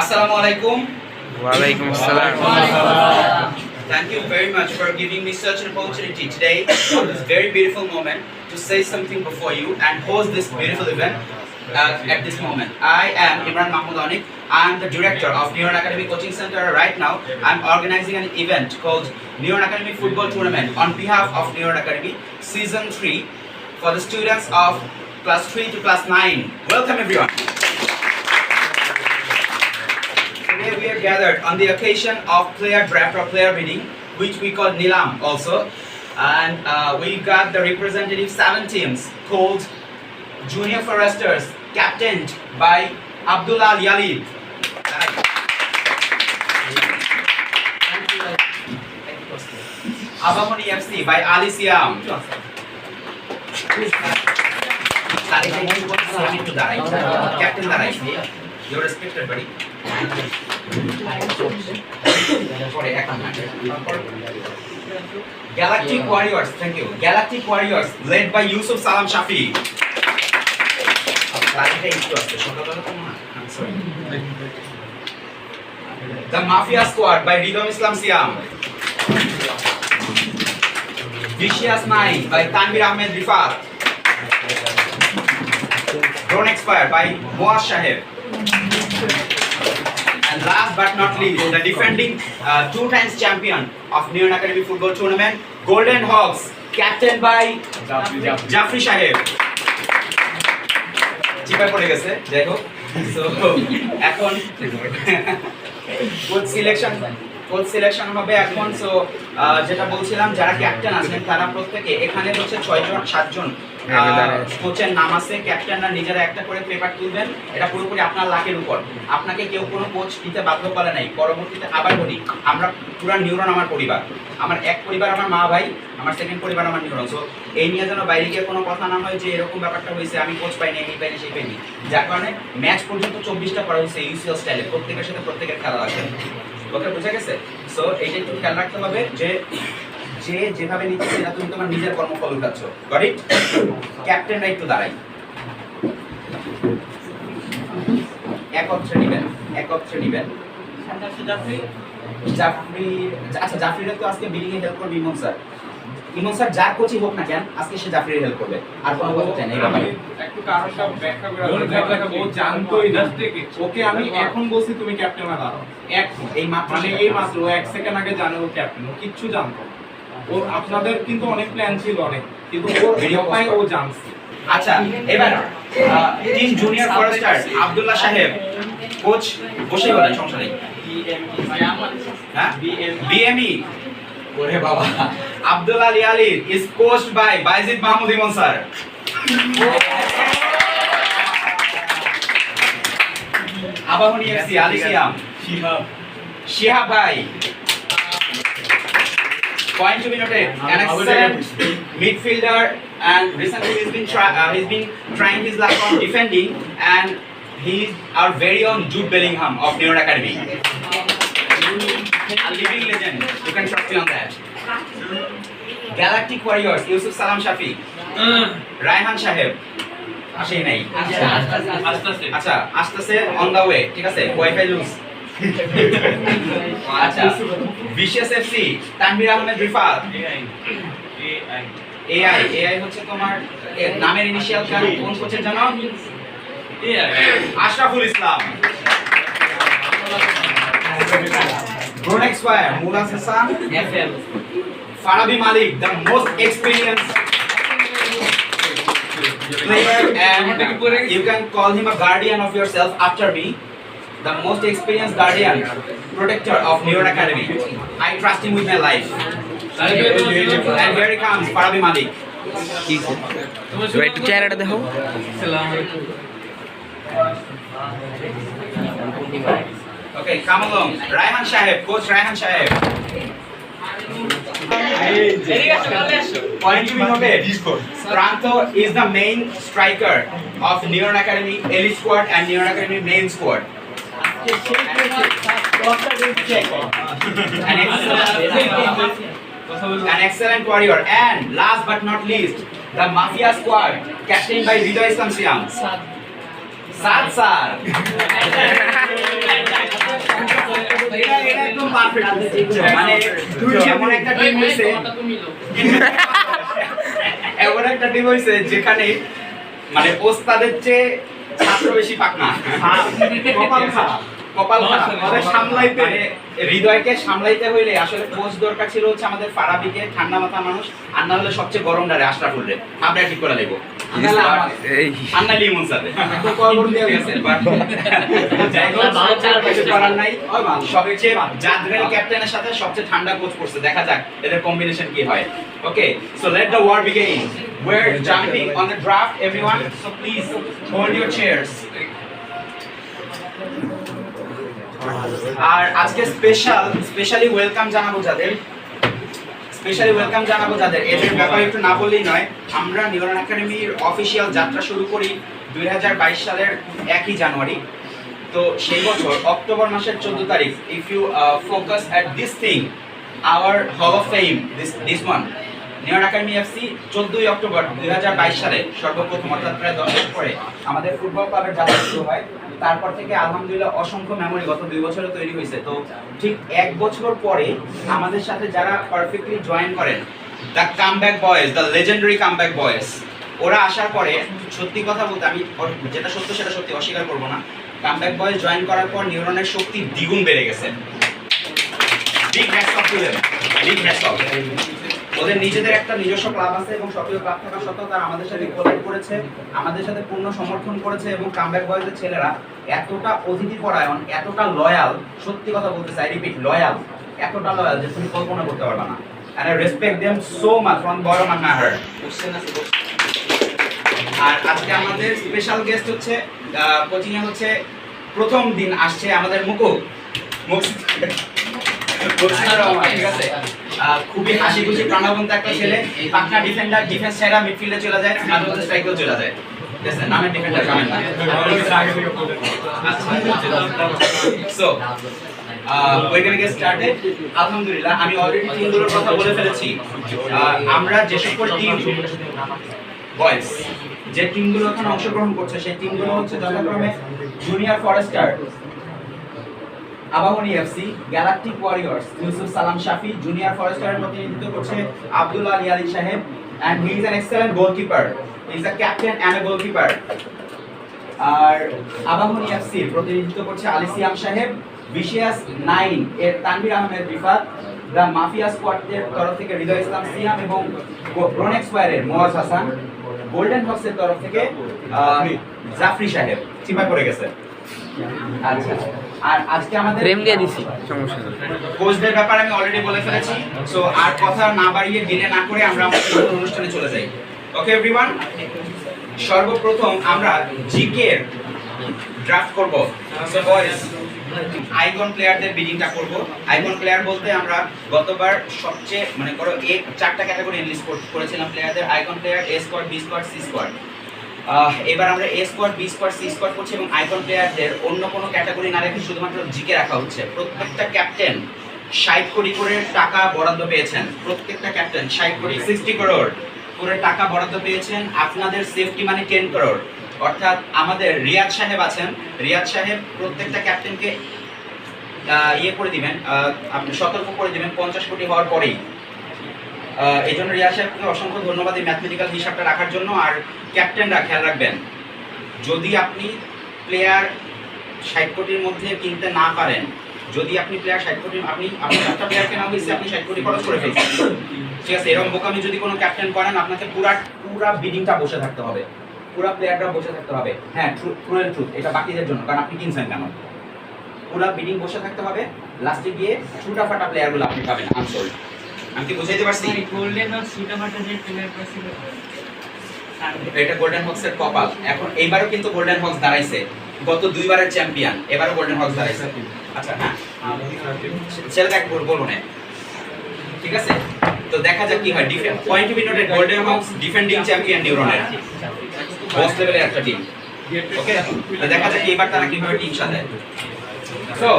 Assalamu alaikum. Walaikum assalam. Thank you very much for giving me such an opportunity today on this very beautiful moment to say something before you and host this beautiful event at this moment. I am Imran Mahmoud Anik. I am the director of Neuron Academy Coaching Center. Right now, I am organizing an event called Neuron Academy Football Tournament on behalf of Neuron Academy Season 3 for the students of Class 3 to Class 9. Welcome everyone. Today we are gathered on the occasion of player draft or player bidding, which we call Nilam also, and we got the representative 7 teams called Junior Foresters, captained by Abdullah Yalid. Abahoni FC by Ali Siam. Captain Darai. You're respected, buddy. Galactic Warriors, thank you. Galactic Warriors, led by Yusuf Salam Shafi. I'm sorry. The Mafia Squad by Ridham Islam Siam. Vicious Mind by Tanvir Ahmed Rifat. Drone Expire by Moaz Shaheb. And last but not least, the defending 2 times champion of Neuron Academy Football Tournament, Golden Hawks, captained by Jafri Shaheb. চিপায় পড়ে গেছে যাই হোক so এখন coach selection হবে এখন so যেটা বলছিলাম যারা ক্যাপ্টেন আছেন তারা প্রত্যেকে এখানে হচ্ছে 6 জন 7 জন কোচের নাম আছে ক্যাপ্টেনরা নিজেরা একটা করে পেপার তুলবেন এটা পুরোপুরি আপনার লাকের উপর আপনাকে কেউ কোনো কোচ দিতে বাধ্য করে নাই পরবর্তীতে আবার বলি আমরা পুরো নিউরন আমার পরিবার আমার এক পরিবার আমার মা ভাই আমার সেকেন্ড পরিবার আমার নিউরন সো এই নিয়ে যেন বাইরে গিয়ে কোনো কথা না হয় যে এরকম ব্যাপারটা হয়েছে আমি কোচ পাইনি এই পাইনি সেই পাইনি যার কারণে ম্যাচ পর্যন্ত 24টা করা হয়েছে ইউসিএল স্টাইলে প্রত্যেকের সাথে প্রত্যেকের খেলা আছে ওকে বুঝা গেছে সো এইটা একটু খেয়াল রাখতে হবে যে যে যেভাবে নিচ্ছে সেটা তুমি তোমার নিজের কর্মফল উঠাচ্ছ গট ইট ক্যাপ্টেনরা একটু দাঁড়াই একত্রে নিবেন জাফরি আচ্ছা জাফরিরা তো আজকে বিলিং এ হেল্প করবে ইমন স্যার যার কোচই হোক না কেন আজকে সে জাফরির হেল্প করবে আর কোনো কথা চাই না এই ব্যাপারে একটু কারণটা ব্যাখ্যা করে ও জানতোই না থেকে ওকে আমি এখন বলছি তুমি ক্যাপ্টেন না দাঁড়াও এখন এই মাত্র 1 সেকেন্ড আগে জানে ও ক্যাপ্টেন ও কিচ্ছু জানতো ও আপনাদের কিন্তু অনেক প্ল্যান ছিল অনেক কিন্তু ও ভিডিও পাই ও জানছে আচ্ছা এবার টিম জুনিয়র ফরেস্টার আব্দুল্লাহ সাহেব কোচ বসে বলেন সমস্যা নেই হ্যাঁ বিএমই ওরে বাবা Abdullah Ali is coached by Bayezid Mahmud Emon sir Abahani FC Ali Siam Shihab ভাই Point to be noted, an excellent midfielder, and recently he's been trying his luck on defending, and he's our very own Jude Bellingham of Neuron Academy. A living legend. You can trust me on that. Galactic Warriors, Yusuf Salam Shafi, Raihan Shaheb. আসেই নাই আচ্ছা আসতেছে on the way ঠিক আছে wifi loose আচ্ছা vicious FC Tanvir Ahmed Rifat AI হচ্ছে তোমার নামের ইনিশিয়াল কোন কোচের জানো Ashraful Islam drone expire Murad Hasan FL Farabi Malik the most experienced player and you can call him a guardian of yourself after me the most experienced guardian protector of Neuron Academy I trust him with my life and here he comes Farabi Malik একটু চেহারাটা দেখো okay come along Raihan Shaheb coach Raihan Shaheb point to be noted Pranto is the main striker of Neuron Academy elite squad and Neuron Academy main squad an excellent warrior and last but not least the Mafia squad captained by Ridham Islam Siam Sad sir মানে এমন একটা team হয়েছে এমন একটা team হয়েছে যেখানে মানে ওস্তাদের চেয়ে ছাত্র বেশি পাকনা। কপাল খারাপ মানে সামলাইতে মানে হৃদয়কে সামলাইতে হইলে আসলে কোচ দরকার ছিল হচ্ছে আমাদের ফারাবিকে, ঠান্ডা মাথা মানুষ, আর না হলে সবচেয়ে গরম ডারে আশরাফুল রে আমরা ঠিক করে দেবো আন্না লিমন সাথে তো কলবর দিয়ে গেছে করার নাই। সবচেয়ে জাদগানি ক্যাপ্টেনের সাথে সবচেয়ে ঠান্ডা কোচ করছে, দেখা যাক এদের কম্বিনেশন কি হয়। Okay, so let the war begin. We're jumping on the draft, everyone, so please hold your chairs. আর আজকে স্পেশালি ওয়েলকাম জানাবো যাদের এদের ব্যাপারে একটু না বললেই নয়। আমরা নিউরন একাডেমির অফিসিয়াল যাত্রা শুরু করি 2022 সালের 1 জানুয়ারি। তো সেই বছর অক্টোবর মাসের 14 তারিখ, if you focus at this thing, our hall of fame, this one neuron academy FC 14 October 2022 সালে সর্বপ্রথম, অর্থাৎ প্রায় 10 বছর পরে আমাদের ফুটবল ক্লাবের যাত্রা শুরু হয়। তারপর থেকে আলহামদুলিল্লাহ অসংখ্য মেমোরি গত 2 বছরে তৈরি হয়েছে। তো ঠিক 1 বছর পরে আমাদের সাথে যারা পারফেক্টলি জয়েন করেন, the comeback boys, the legendary comeback boys, ওরা আসার পরে সত্যি কথা বলতে আমি যেটা সত্য সেটা সত্যি অস্বীকার করবো না, কামব্যাক বয়েজ জয়েন করার পর নিউরনের শক্তি দ্বিগুণ বেড়ে গেছে। Big hats off to them, big hats off. ওদের নিজেদের একটা নিজস্ব ক্লাব আছে এবং সক্রিয় ক্লাব থাকা সত্ত্বেও তারা আমাদের সাথে কোলাইড করেছে, আমাদের সাথে পূর্ণ সমর্থন করেছে এবং কামব্যাক বয়েজের ছেলেরা এতটা অতিথিপরায়ণ, এতটা লয়াল, সত্যি কথা বলতে চাই, রিপিট, লয়াল, এতটা লয়াল যে তুমি কল্পনা করতে পারবে না। and I respect them so much from bottom of my heart. আর আজকে আমাদের স্পেশাল গেস্ট হচ্ছে কোচিং এ হচ্ছে প্রথম দিন আসছে আমাদের ঠিক আছে, খুবই হাসি খুশি প্রাণবন্ত একটা ছেলে, পাকনা ডিফেন্ডার, ডিফেন্স ছেড়া মিডফিল্ডে চলে যায়, মাঝে মধ্যে স্ট্রাইকেও চলে যায়। নামের ডিফেন্ডার জানেন না। So we're going to get started. আলহামদুলিল্লাহ আমি অলরেডি টিমগুলোর কথা বলে ফেলেছি। আমরা যে সকল টিম বয়েজ যে টিমগুলো এখানে অংশগ্রহণ করছে সেই টিমগুলো হচ্ছে যথাক্রমে junior Forster, Abahani FC, galactic Warriors, Yusuf সালাম শাফি, জুনিয়র ফরেস্টারের প্রতিনিধিত্ব করছে আব্দুল আলী আলী সাহেব, and he is an excellent goalkeeper, he is a captain and a goalkeeper. আর আবাহনী এফসি প্রতিনিধিত্ব করছে আলী সিয়াম সাহেব, বিশিয়াস 9 এর তানভীর আহমেদ রিফাত, দ্য মাফিয়া স্কোয়াডের তরফ থেকে হৃদয় ইসলাম সিয়াম এবং ব্রোনেক্স ওয়ারের মোয়াজ হাসান, গোল্ডেন হক্সের তরফ থেকে জাফরি সাহেব, চিপা পড়ে গেছে। আচ্ছা, আর আজকে আমাদের ফ্রেম দিয়ে দিছি, সমস্যা নেই। কোচদের ব্যাপারে আমি অলরেডি বলে ফেলেছি, সো আর কথা না বাড়িয়ে ডিলে না করে আমরা আমাদের অনুষ্ঠানে চলে যাই। ওকে এভরিওয়ান, সর্বপ্রথম আমরা জিকে এর ড্রাফট করব। সো বয়েজ, আইকন প্লেয়ারদের বিডিংটা করব। আইকন প্লেয়ার বলতে আমরা গতবার সবচেয়ে মানে করো 4টা ক্যাটাগরি এনলিস্ট করেছিলাম প্লেয়ারদের, icon player, A squad, B squad, C squad. এবার আমরা A squad, B squad, C squad করছি এবং আইকন প্লেয়ারদের অন্য কোনো ক্যাটাগরি না রেখে শুধুমাত্র জিকে রাখা হচ্ছে। প্রত্যেকটা ক্যাপ্টেন 60 কোটি করে টাকা বরাদ্দ পেয়েছেন, প্রত্যেকটা ক্যাপ্টেন 60 কোটি 60 করোড় করে টাকা বরাদ্দ পেয়েছেন। আপনাদের সেফটি মানে 10 করোড়, অর্থাৎ আমাদের রিয়াদ সাহেব আছেন, রিয়াদ সাহেব প্রত্যেকটা ক্যাপ্টেনকে ইয়ে করে দিবেন, আপনি সতর্ক করে দিবেন 50 কোটি হওয়ার পরেই। এই জন্য রিয়াদ সাহেবকে অসংখ্য ধন্যবাদ এই ম্যাথমেটিক্যাল হিসাবটা রাখার জন্য। আর ক্যাপ্টেনরা খেয়াল রাখবেন, যদি আপনি প্লেয়ার 60 কোটির মধ্যে কিনতে না পারেন, যদি আপনি প্লেয়ার 60 কোটি, আপনি একটা প্লেয়ার কেনা হয়েছে, আপনি 60 কোটি খরচ করে ফেলছেন, ঠিক আছে, এরকম বোকামি যদি কোনো ক্যাপ্টেন করেন, আপনাকে পুরা বিডিংটা বসে থাকতে হবে, পুরা প্লেয়াররা বসে থাকতে হবে। হ্যাঁ, ট্রুথ, এটা বাকিদের জন্য, কারণ আপনি কিনছেন কেন, পুরা বিডিং বসে থাকতে হবে। লাস্টে গিয়ে ছুটা ফাটা প্লেয়ারগুলো আপনি পাবেন। আই এম সরি, আমি কি বুঝাইতে পারছি? গোল্ডেন হক্স ছুটা ফাটা যে প্লেয়ার পাছিল, এটা গোল্ডেন হক্সের কপাল। এখন এইবারও কিন্তু গোল্ডেন হক্স দাঁড়াইছে, গত 2 বারের চ্যাম্পিয়ন, এবারও গোল্ডেন হক্স দাঁড়াইছে। আচ্ছা, হ্যাঁ, ছেলেটা এক বলবো না, ঠিক আছে। তো দেখা যাক কি হয়। Point to be noted, golden hawks defending champion নিউরনের, বস লেভেলের একটা টিম। ওকে, তো দেখা যাক এবার তারা কিভাবে টিম সাজায়। সো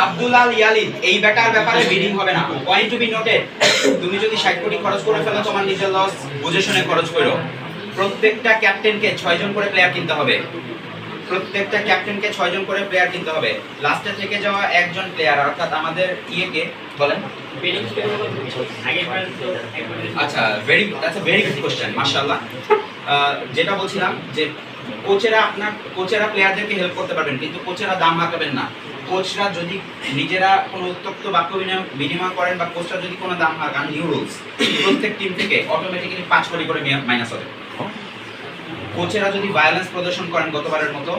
আব্দুল আল ইয়ালিদ, এই ব্যাপারে বিডিং হবে না। পয়েন্ট টু বি নোটেড, তুমি যদি 60 কোটি খরচ করে ফেলো, তোমার নিজের লস, বুঝে শুনে খরচ করো। প্রত্যেকটা ক্যাপ্টেনকে 6 জন করে প্লেয়ার কিনতে হবে, প্রত্যেকটা ক্যাপ্টেনকে 6 জন করে প্লেয়ার কিনতে হবে। লাস্টে থেকে যাওয়া একজন প্লেয়ার অর্থাৎ আমাদের ইয়েকে বলেন। আচ্ছা, that's a very good question, মাশাআল্লাহ। যেটা বলছিলাম যে কোচেরা প্লেয়ারদেরকে হেল্প করতে পারবেন, কিন্তু কোচেরা দাম হাঁকাবেন না। কোচরা যদি নিজেরা কোনো উত্তপ্ত বাক্য বিনিময় করেন বা কোচরা যদি কোনো দাম হাঁকান, নিউ রুলস, প্রত্যেক টিম থেকে অটোমেটিক্যালি 5 কোটি করে মাইনাস হবে। কোচেরা যদি ভায়োলেন্স প্রদর্শন করেন গতবারের মতো,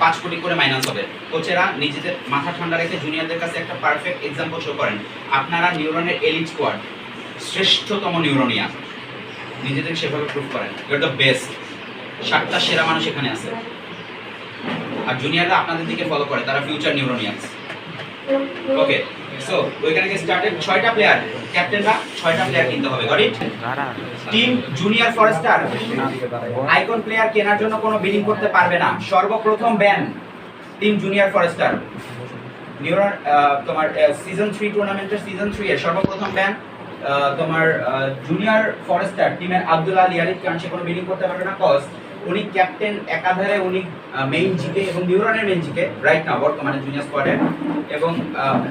5 কোটি করে মাইনাস হবে। কোচেরা নিজেদের মাথা ঠান্ডা রেখে জুনিয়রদের কাছে একটা পারফেক্ট এক্সাম্পল শো করেন। আপনারা নিউরনের এলিট স্কোয়াড, শ্রেষ্ঠতম নিউরোনিয়া, নিজেদের সেভাবে প্রুভ করেন ইউ আর দ্য বেস্ট। 7টা সেরা মানুষ এখানে আছে, আর জুনিয়ররা আপনাদের দিকে ফলো করে, তারা ফিউচার নিউরোনিয়ান্স। ওকে, সো ওইখানে স্টার্টেড 6টা প্লেয়ার, ক্যাপ্টেনরা 6টা প্লেয়ার কিনতে হবে। Got it? Team junior forester icon player কেনার জন্য কোনো বিডিং করতে পারবে না। সর্বপ্রথম ban team junior forester. Neuron তোমার সিজন 3 টুর্নামেন্টের সিজন 3 এর সর্বপ্রথম ব্যান তোমার জুনিয়র ফরেস্টার টিমের আব্দুল আলী আলিফ খান, সে কোনো বিডিং করতে পারবে না। কজ উনি ক্যাপ্টেন, একাধারে উনি মেইন জিকে এবং নিউরনের মেইন জিকে রাইট নাও বর্তমানে জুনিয়র স্কোয়াডে, এবং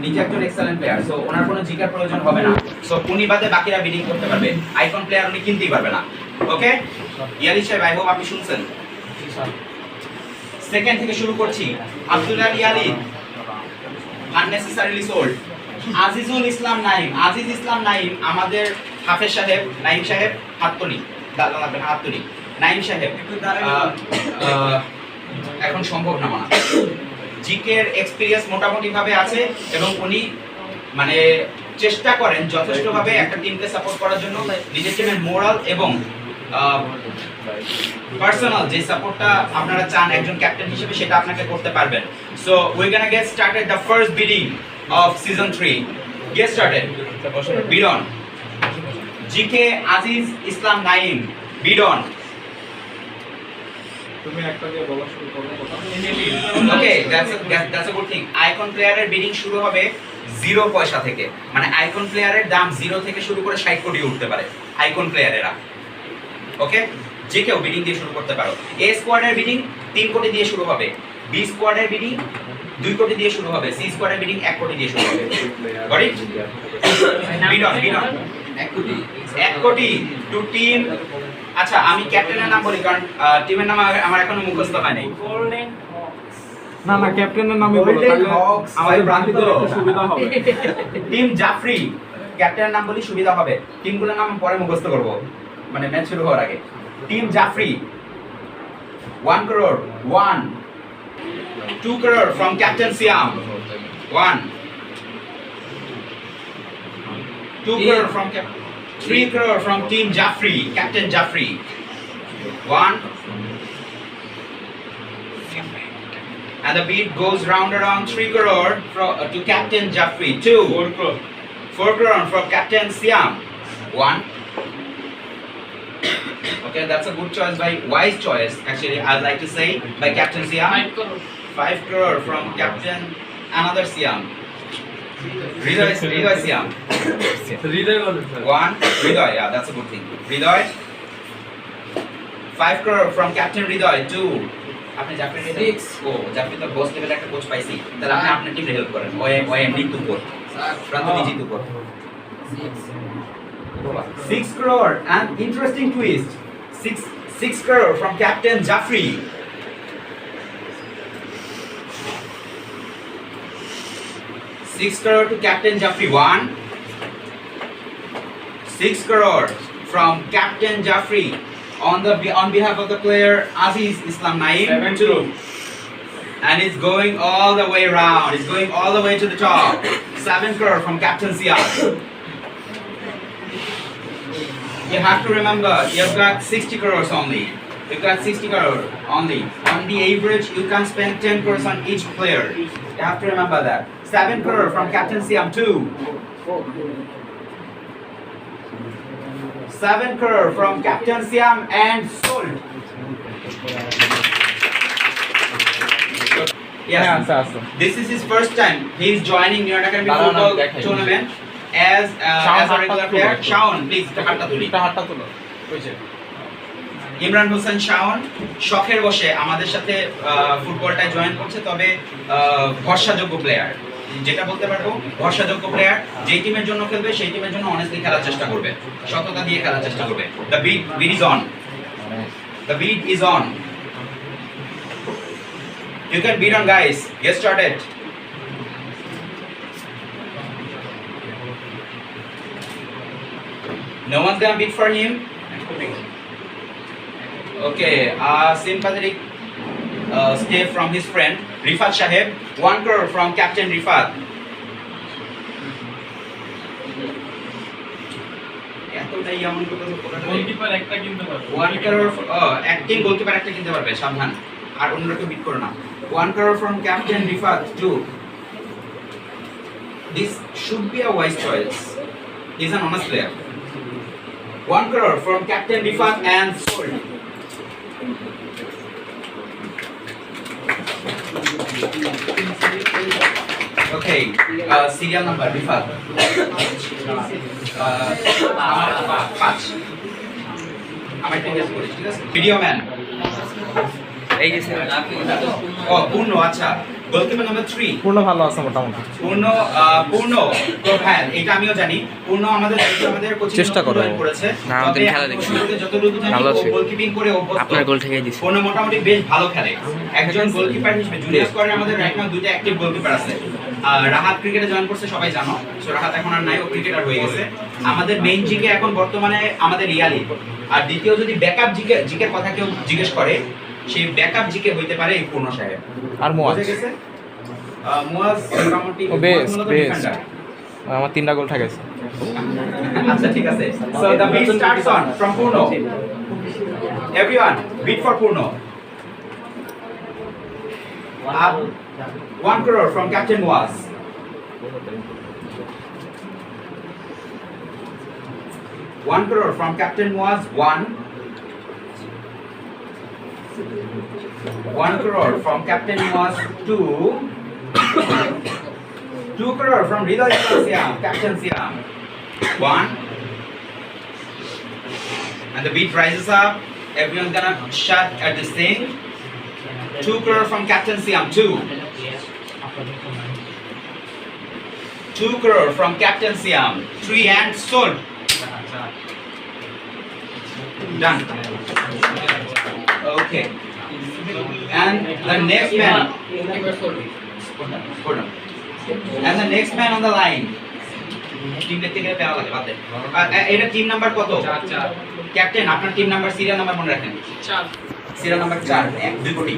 নিজে একজন এক্সেলেন্ট প্লেয়ার। সো ওনার কোনো জিকের প্রয়োজন হবে না। সো উনি বাদে বাকিরা বিডিং করতে পারবে, আইকন প্লেয়ার উনি কিনতেই পারবে না। ওকে ইয়ালি সাহেব, আই হোপ আপনি শুনছেন। সেকেন্ড থেকে শুরু করছি। আব্দুল আলী আলিফ আননেসেসারিলি সোল্ড। আজিজুল ইসলাম নাইম, আজিজ ইসলাম নাইম আমাদের হাফেজ সাহেব, নাইম সাহেব হাততলি, দাদা লাগবে না হাততলি, নাইম সাহেব এখন সম্ভব না মানা। জিকের এক্সপেরিয়েন্স মোটামুটি ভাবে আছে এবং উনি মানে চেষ্টা করেন যথেষ্টভাবে একটা টিমকে সাপোর্ট করার জন্য। নিজের টিমের মোরাল এবং পার্সোনাল যে সাপোর্টটা আপনারা চান একজন ক্যাপ্টেন হিসেবে, সেটা আপনাকে করতে পারবেন। So we gonna get started the first bidding of season 3। Get started. Bid on. GK Aziz Islam Naim, bid on. তুমি একটা দিয়ে বলা শুরু করো কথা। Okay, that's a good thing. Icon প্লেয়ারের বিডিং শুরু হবে 0 পয়সা থেকে, মানে আইকন প্লেয়ারের দাম 0 থেকে শুরু করে 60 কোটি উঠতে পারে আইকন প্লেয়ারেরা। ওকে, যে কেউ বিডিং দিয়ে শুরু করতে পারো। এ স্কোয়াডের বিডিং 3 কোটি দিয়ে শুরু হবে, বি স্কোয়াডের বিডিং 2 কোটি দিয়ে শুরু হবে, সি স্কোয়াডের বিডিং 1 কোটি দিয়ে শুরু হবে। Got it? Bid on, bid on. 1 কোটি টু টিম। আচ্ছা, আমি ক্যাপ্টেনের নাম বলি কারণ টিমের নাম আমার এখনো মুখস্থ হয় নাই। না না, ক্যাপ্টেনের নামই বলো, তাহলে আমাদের প্রার্থীদের একটু সুবিধা হবে। টিম জাফরি, ক্যাপ্টেনের নাম বলি সুবিধা হবে, টিমগুলোর নাম পরে মুখস্থ করব, মানে ম্যাচ শুরু হওয়ার আগে। Team Jafri 1 crore, 1 2 crore from Captain Siam, 1 2 crore from 3 crore from Team Jaffrey, Captain Jaffrey, 1, and the beat goes round around 3 crore to Captain Jaffrey, 2 4 crore from Captain Siam, 1. Okay, that's a good choice, by wise choice actually, I'd like to say, by Captain Siam. 5 crore from Captain another Siam, Ridoy Siam. 1 Ridoy, yeah, that's a good thing. Ridoy 5 crore from Captain Ridoy, 2. আপনি জাফরি 6, ও জাফরি তো বস level একটা coach পাইছি, তাহলে আপনি আপনার টিমে help করেন। ওই MD তুপর প্রান্তনিজি তুপর 6 crore, and interesting twist, 6 crore from Captain Jaffrey. 6 crore to Captain Jaffrey, 1. 6 crore from Captain Jaffrey on behalf of the player Aziz Islam Naim, 7-2. and it's going all the way round. It's going all the way to the top. 7 crore from Captain Siam. You have to remember, you've got 60 crores only. You've got 60 crore only. On the average, you can spend 10 crores on each player. You have to remember that. 7 crore from Captain Siam, 2. 7 crore from Captain Siam and sold. Yes, this is his first time. He is joining New York Academy football tournament as a regular player. Shaun, please, Imran Hossain Shaon শখের বসে আমাদের সাথে ফুটবলটায় join করছে, তবে ভরসাযোগ্য player, যেটা বলতে পারবো ভরসাযোগ্য প্লেয়ার। যেই টিমের জন্য খেলবে সেই টিমের জন্য অনেস্টলি খেলার চেষ্টা করবে, সততা দিয়ে খেলার চেষ্টা করবে। The beat is on, the beat is on. You can beat on, guys. Get started. No one's gonna beat for him. Okay, sympathetic step from his friend Rifat Shaheb. 1 crore from Captain Rifat. এতটাই এমন কথা goalkeeper একটা কিনতে পারবে 1 crore acting goalkeeper একটা কিনতে পারবে, সাবধান আর অন্যকে বিট করো না। 1 crore from Captain Rifat too. This should be a wise choice. He's an honest player. 1 crore from Captain Rifat and sold. Okay, serial number Rifat. 5. আমার টিঙ্গেস করিস, ঠিক আছে? Video man. এই যে স্যার ও পূর্ণ, আচ্ছা। গোলকিপার নাম্বার 3 পূর্ণ ভালো আছে মোটামুটি। পূর্ণ তো হ্যাঁ, এটা আমিও জানি। পূর্ণ আমাদের কোচিং চেষ্টা করো। করেছে, না, আমাদের খেলা দেখছি। যতটুকু জানি ভালো আছে। গোলকিপিং করে অভ্যস্ত। আপনার গোল থেকে দিছি। পূর্ণ মোটামুটি বেশ ভালো খেলে। একজন গোলকিপার হিসেবে জুনিয়র স্কোয়াডে আমাদের রাইট নাও 2টা অ্যাক্টিভ গোলকিপার আছে। রাহাত ক্রিকেটে জয়েন করছে, সবাই জানো। সো রাহাত এখন আর নাই, ও ক্রিকেটার হয়ে গেছে। আমাদের মেইন জিকে এখন বর্তমানে আমাদের রিয়ালি। আর দ্বিতীয় যদি ব্যাকআপ জিকের কথা কেউ জিজ্ঞেস করে, সেই ব্যাকআপ জিকে হইতে পারে এই পূর্ণ সাহেব। আর মুয়াজ। বুঝে গেছে? মুয়াজ মোটামুটি ও বেশ, মূলত বেশ। defender। আমার 3টা গোল ঠেকেছে। আচ্ছা ঠিক আছে। So the beat starts on from Purno. Everyone, beat for Purno. 1 crore from Captain Muaz. 1 crore from Captain Muaz. 1 crore from Captain Muaz. 2. 2 crore from Ridha Siam, Captain Siam. 1. And the beat rises up. Everyone's gonna shout at this thing. 2 crore from Captain Siam. 2. 2 crore from Captain Siam. 3 and sold. Done. Okay. And the next man. Hold on. And the next man on the line. Team দেখতে গেলে প্যারা লাগে, বাদ দে। এটা team number কত? 4 captain, আপনার team number, serial number মনে রাখেন। 4 সিরিয়াল নাম্বার 4, 1 2 কোটি।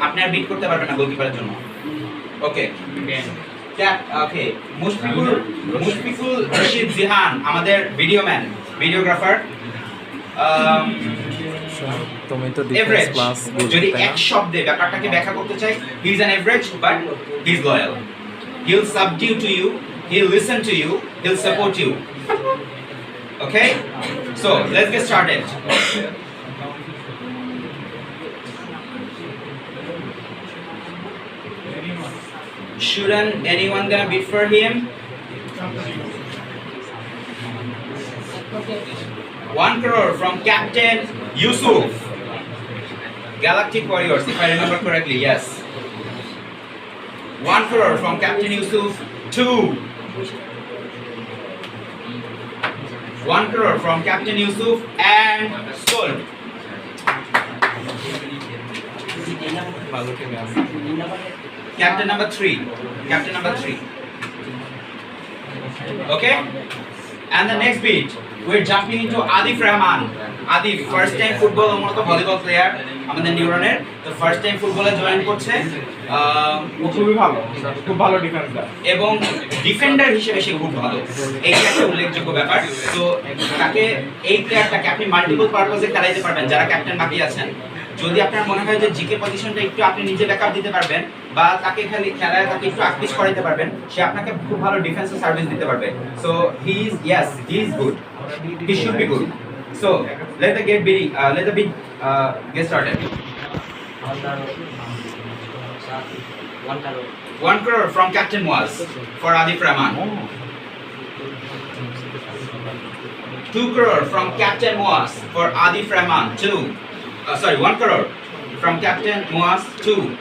আপনি আর বিট করতে পারবেন না গোলকিপারের জন্য। ওকে ওকে, মুশফিকুল রশিদ জিহান আমাদের ভিডিও ম্যান, ভিডিওগ্রাফার। তুমি তো ডিফেন্স এভারেজ, প্লাস যদি এক শব্দে ব্যাপারটাকে ব্যাখ্যা করতে চাই, he is an average but he is loyal. He will subdue to you, he will listen to you, he will support you. Okay, so let's get started. Shouldn't anyone gonna bid for him? 1 crore from Captain Yusuf, Galactic Warriors, if I remember correctly. Yes. 1 crore from Captain Yusuf. 2. 1 crore from Captain Yusuf and sold. Captain number 3. Captain number 3. Okay? And the next beat, we're jumping into Adif Rahman. Adif, first time football, volleyball player. আমাদের নিউরনের তো first time ফুটবলে join করছে। ও খুবই ভালো, খুব ভালো defender এবং ডিফেন্ডার হিসেবে সে খুব ভালো, এইটা একটা উল্লেখযোগ্য ব্যাপার। তো তাকে, এই প্লেয়ারটাকে আপনি মাল্টিপল পারপাসে খেলাইতে পারবেন যারা ক্যাপ্টেন বাকি আছেন। যদি আপনার মনে হয় যে জিকে পজিশনটা একটু আপনি নিজে ব্যাকআপ দিতে পারবেন বা তাকে খেলায় তাকে একটু আকৃষ্ট করাইতে পারবেন, সে আপনাকে খুব ভালো ডিফেন্সিভ সার্ভিস দিতে পারবে। So he is good, he should be good. So let the bid get started. 1 crore from Captain Muaz for Adif Rahman. 2 crore from Captain Moas for Adif Rahman. 1 crore from Captain Moas. 2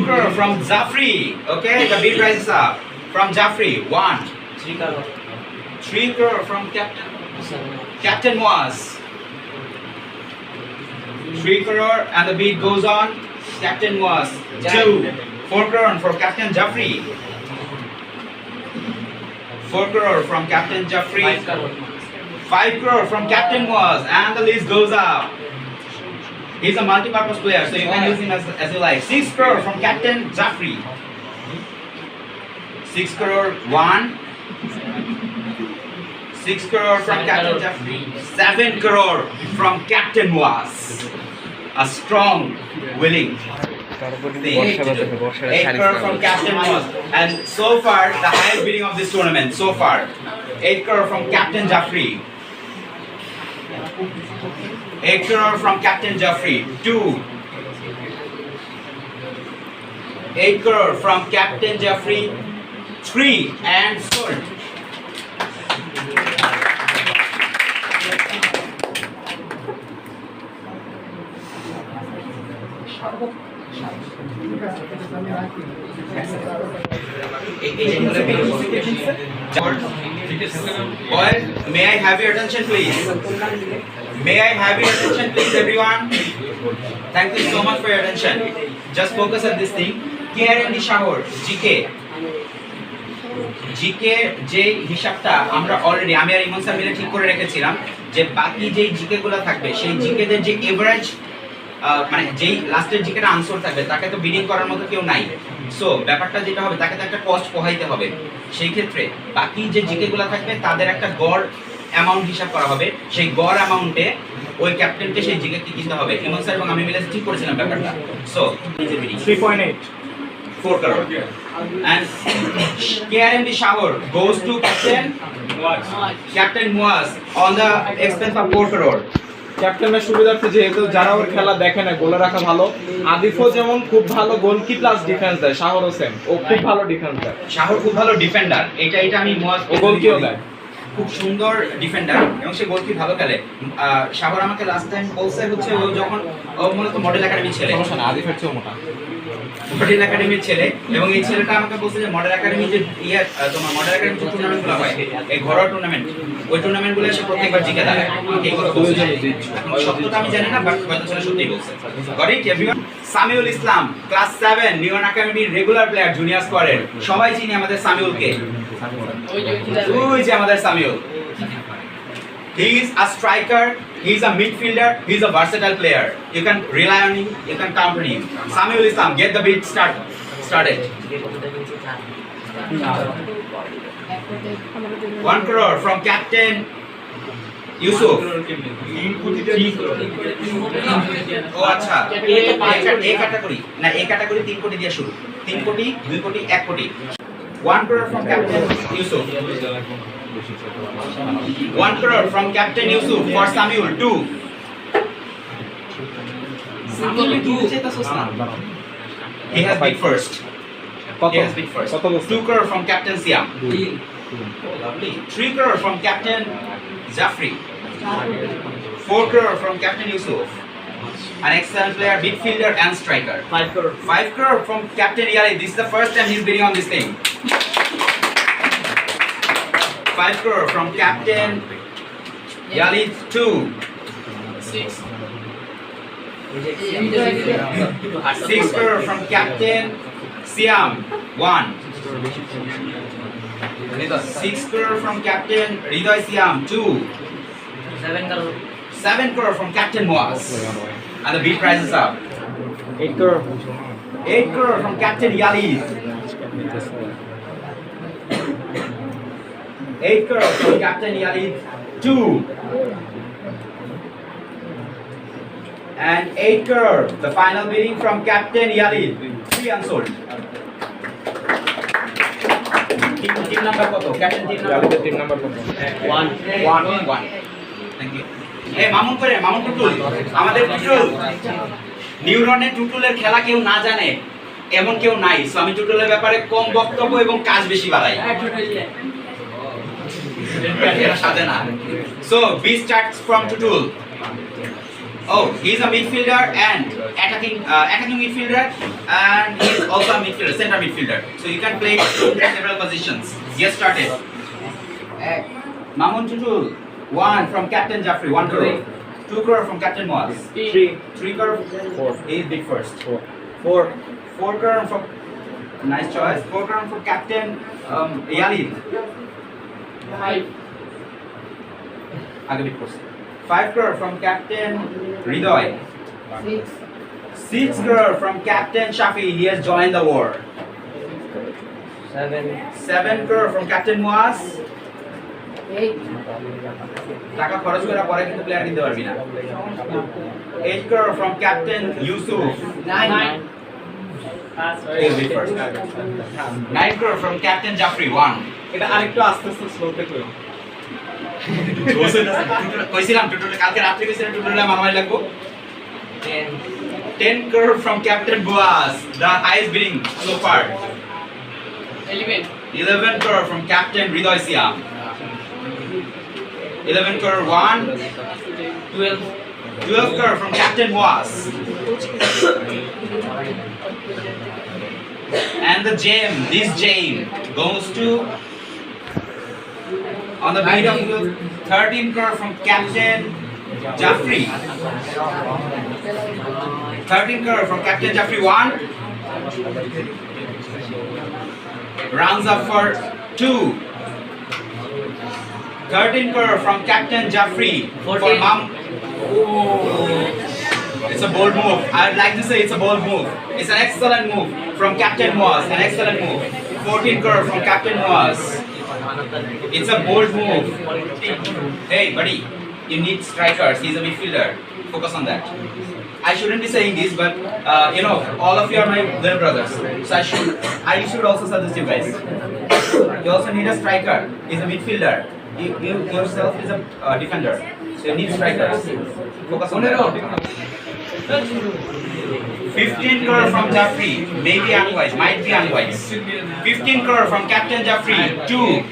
crore from Jafri. Okay, the bid price is up. From Jafri, 1. 3 crore from Captain Moas. 3 crore and the bid goes on. Captain Moas, 2. 4 crore for Captain Jafri. 4 crore from Captain Jafri. 5 crore from Captain Moas, and the list goes up. He's a multi-purpose player, so you can use him as you like. 6 crore from Captain Jafri. 6 crore, 1. 6 crore from Captain Jafri. 7 crore from Captain Moas. A strong, willing. 8 crore from Captain Moas. And so far, the highest bidding of this tournament, so far. 8 crore from Captain Jafri. 8 crore from Captain Jafri. 2. 8 crore from Captain Jafri. 3. And sold. Boys, may I have your attention, please? May I have your attention, please, everyone? Thank you so much for your attention. Just focus on this thing. KRND Shahor, GK. GK যে হিসাবটা আমরা already আমি আর ইমন sir মিলে ঠিক করে রেখেছিলাম যে বাকি যেই জিকে গুলো থাকবে সেই জিকেদের যে এভারেজ মানে যেই লাস্টের জিকেটা আনসার থাকবে তাকে তো বিডিং করার মতো কেউ নাই। সো ব্যাপারটা যেটা হবে তাকে তো একটা কস্ট পোহাইতে হবে। সেই ক্ষেত্রে বাকি যে জিকে গুলো থাকবে তাদের একটা গড় অ্যামাউন্ট হিসাব করা হবে। সেই গড় অ্যামাউন্টে ওই ক্যাপ্টেনকে সেই জিকে কি কিনতে হবে। ইমন স্যার এবং আমি মিলে ঠিক করেছিলাম ব্যাপারটা। So 3.8 4 crore. And KRMD Shahor goes to Captain Moas on the expense of 4 crore. ক্যাপ্টেনের সুবিধার্থে যেহেতু যারা ওর খেলা দেখে না গোলে রাখা ভালো, আদিফও যেমন খুব ভালো গোলকি প্লাস ডিফেন্স দেয়, শাহর হোসেন ও খুব ভালো ডিফেন্স দেয়। শাহর খুব ভালো ডিফেন্ডার, এটা আমি মোয়াজ ও গোলকিও দেয়, খুব সুন্দর ডিফেন্ডার এবং সে গোলকি ভালো খেলে। শাহর আমাকে লাস্ট টাইম বলছে হচ্ছে ও যখন ও মূলত মডেল একাডেমির ছেলে, সমস্যা না, আদিফের চেয়েও মোটা। মডেল একাডেমির ছেলে এবং এই ছেলেটা আমাকে বলছে যে মডেল একাডেমি যে তোমার মডেল একাডেমি যে টুর্নামেন্টগুলো হয় এই ঘরোয়া টুর্নামেন্ট, ওই টুর্নামেন্টগুলো এসে প্রত্যেকবার জিকে দাঁড়ায়। এই কথা বলছে, সত্যটা আমি জানি না, বাট হয়তো ছেলে সত্যিই বলছে। Got it everyone. Samiul Islam class 7 নিউন একাডেমির রেগুলার প্লেয়ার, জুনিয়র স্কোয়াডের। সবাই চিনি আমাদের সামিউলকে, ওই যে আমাদের Samiul. He is a striker, he is a midfielder, he is a versatile player. You can rely on him, you can count on him. Samuel Islam, get the beat started. 1 crore from Captain Yusuf. ও আচ্ছা, এই category না, এই category 3 কোটি দিয়ে শুরু। 3 কোটি, 2 কোটি, 1 কোটি। 1 crore from Captain Yusuf. 1 crore from Captain Yusuf for Samuel. 2. Samuel 2. He has bid first. He has bid first. 2 crore from Captain Siam. Oh, lovely. 3 crore from Captain Jafri. 4 crore from Captain Yusuf. An excellent player, midfielder and striker. 5 crore. 5 crore from Captain Yali. This is the first time he's bidding on this thing. 5 crore from Captain Yali. 2. 6 crore from Captain Siam. 1. 6 crore from Captain Ridoy Siam. 2. 7 crore. 7 crore from Captain Moas. And the bid price is up. 8 crore. 8 crore from Captain Yali. 8 crore from Captain Yali. 2. And 8 crore, the final bidding from Captain Yali. 3 unsold. Team number koto? Captain team number koto? Team number কত? 1. Thank you. Hey, Mamun করে, মামুন টুটুল, আমাদের টুটুল। নিউরনের টুটুলের খেলা কেউ না জানে, এমন কেউ নাই, সো আমি টুটুলের ব্যাপারে কম বক্তব্য এবং কাজ বেশি বাড়াই। এরা সাথে না। So B starts from Tutul. Oh, he's a midfielder and attacking midfielder, and he's also a midfielder, center midfielder. So you can play several positions. Get started. Mamun Tutul, 1 from Captain Jaffrey, 1 crore. 2 crore from Captain Moaz. 3 crore. 4. He's big first. 4 crore from, nice choice. 4 crore from Captain Yalid. 5 crore from Captain Ridoy. 6 crore from Captain Shafi. He has joined the war. 7 crore from Captain Muaz. টাকা খরচ করে পরে কিন্তু player কিনতে পারবি না। 8 crore from Captain Yusuf. 9 crore from Captain Jaffrey. 1. এটা আরেকটু আস্তে আস্তে স্লোতে করো। কইছিলাম টুটুলে কালকে রাত্রে কইছিলাম টুটুলে মারামারি লাগবো। 10 crore from Captain Boaz, the highest bidding so far. 11 crore from Captain Ridoy Siam. 11 crore 1. 12 crore from Captain Boaz. And the gem, this gem goes to, on the bid of 13 crore from Captain Jaffrey. 13 crore from Captain Jaffrey 1. Rounds up for 2. 13 crore from Captain Jaffrey for 14. Mom. It's a bold move. I'd like to say it's a bold move. It's an excellent move from Captain Moaz. An excellent move. 14 crore from Captain Moaz. It's a bold move. Hey, buddy, you need strikers. He's a midfielder. Focus on that. I shouldn't be saying this, but you know, all of you are my little brothers. So I should also suggest you guys. You also need a striker. He's a midfielder. You yourself is a defender. So you need strikers. Focus on that. 15 crore from Jaffrey. Maybe unwise. Might be unwise. 15 crore from Captain Jaffrey. 2.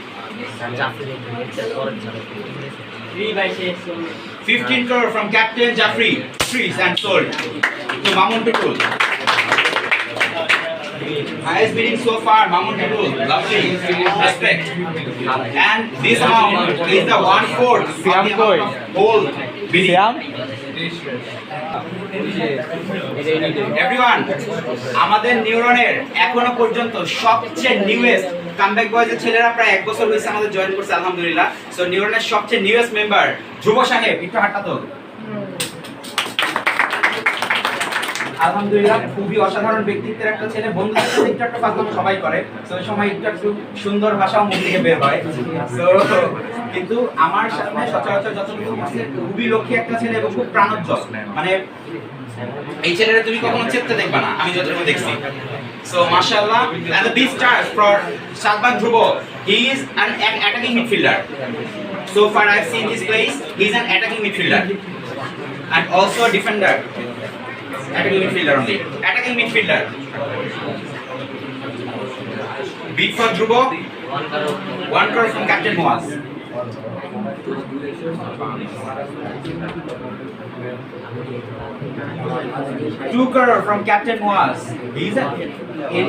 15 crore from Captain Jaffrey. 3 and sold to Mamun Tutul. Highest bidding so far, Mamun Tutul. Lovely. Respect. And this amount is the 1/4 of the amount of whole bidding. Shyam everyone, আমাদের নিউরনের এখনো পর্যন্ত সবচেয়ে newest comeback বয়েজের ছেলেরা প্রায় 1 বছর হয়েছে আমাদের জয়েন করছে আলহামদুলিল্লাহ। সো নিউরনের সবচেয়ে নিউয়েস্ট মেম্বার ধ্রুব সাহেব, একটু হাঁটা তো। আলহামদুলিল্লাহ, খুবই অসাধারণ ব্যক্তিত্বের একটা ছেলে। বন্ধুদের সাথে একটু একটা ফাজলামো সবাই করে, তো ওই সময় একটু সুন্দর ভাষাও মুখ থেকে বের হয়। তো কিন্তু আমার সামনে সচরাচর যতটুকু আছে খুবই লক্ষ্মী একটা ছেলে এবং খুব প্রাণোজ্জ্বল। মানে এই ছেলেটা তুমি কখনো চেপতে দেখবা না, আমি যতটুকু দেখছি। So mashallah, and the big stars for Shadban Dhruvo. He is an attacking midfielder. So far I've seen his plays. He's an attacking midfielder and also a defender. Attacking midfielder only. Attacking midfielder. Beat for Dhruvo. 1 crore from Captain Moaz. 2 crore from Captain Moaz. He's in